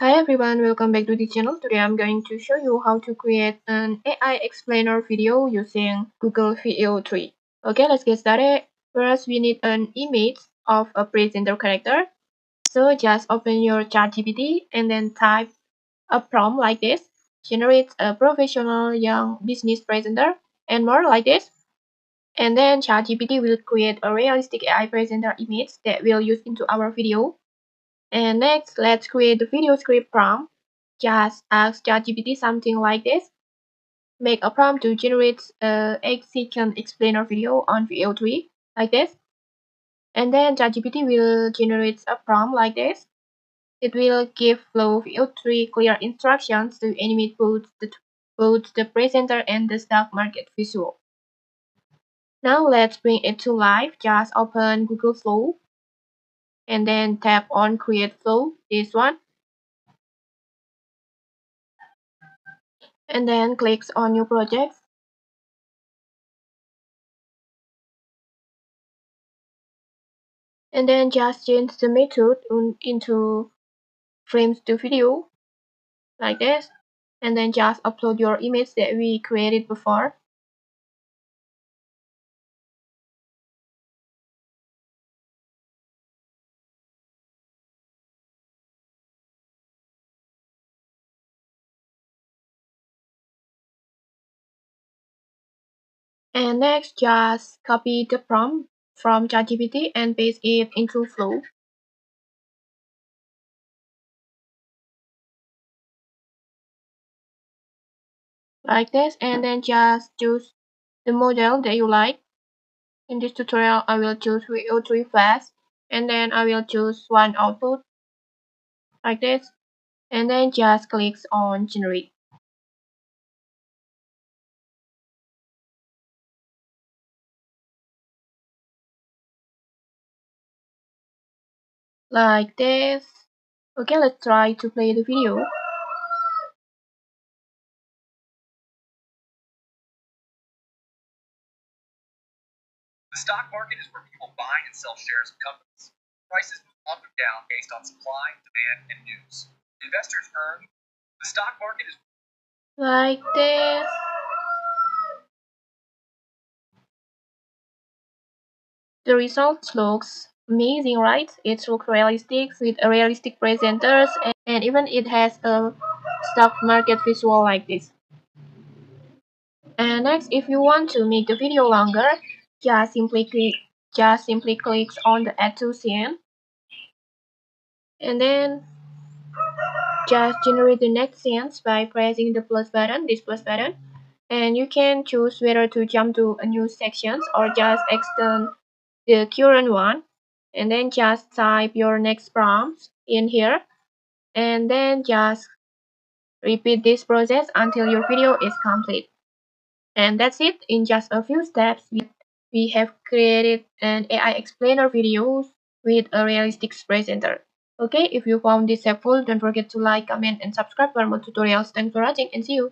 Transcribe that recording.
Hi everyone, welcome back to the channel. Today I'm going to show you how to create an AI explainer video using Google Veo3. Okay, let's get started. First, we need an image of a presenter character. So just open your ChatGPT and then type a prompt like this. Generate a professional young business presenter and more like this. And then ChatGPT will create a realistic AI presenter image that we'll use into our video. And next, let's create the video script prompt. Just ask ChatGPT something like this. Make a prompt to generate a 8-second explainer video on VO3 like this. And then ChatGPT will generate a prompt like this. It will give Flow VO3 clear instructions to animate both the presenter and the stock market visual. Now let's bring it to life. Just open Google Flow and then tap on Create Flow, this one. And then click on New Project. And then just change the method into frames to video like this, and then just upload your image that we created before. And next, just copy the prompt from ChatGPT and paste it into Flow like this, and then just choose the model that you like. In this tutorial, I will choose VO3 Flash, and then I will choose one output like this, and then just click on Generate. Like this. Okay, let's try to play the video. The stock market is where people buy and sell shares of companies. Prices move up and down based on supply, demand, and news. Investors earn. The stock market is Like this. The result looks amazing, right? It looks realistic with a realistic presenters, and even it has a stock market visual like this. And next, if you want to make the video longer, just simply click on the add to scene, and then just generate the next scenes by pressing the plus button, this plus button, and you can choose whether to jump to a new sections or just extend the current one, and then just type your next prompt in here, and then just repeat this process until your video is complete. And that's it. In just a few steps, we have created an AI explainer videos with a realistic presenter. Okay, if you found this helpful, don't forget to like, comment, and subscribe for more tutorials. Thanks for watching and see you.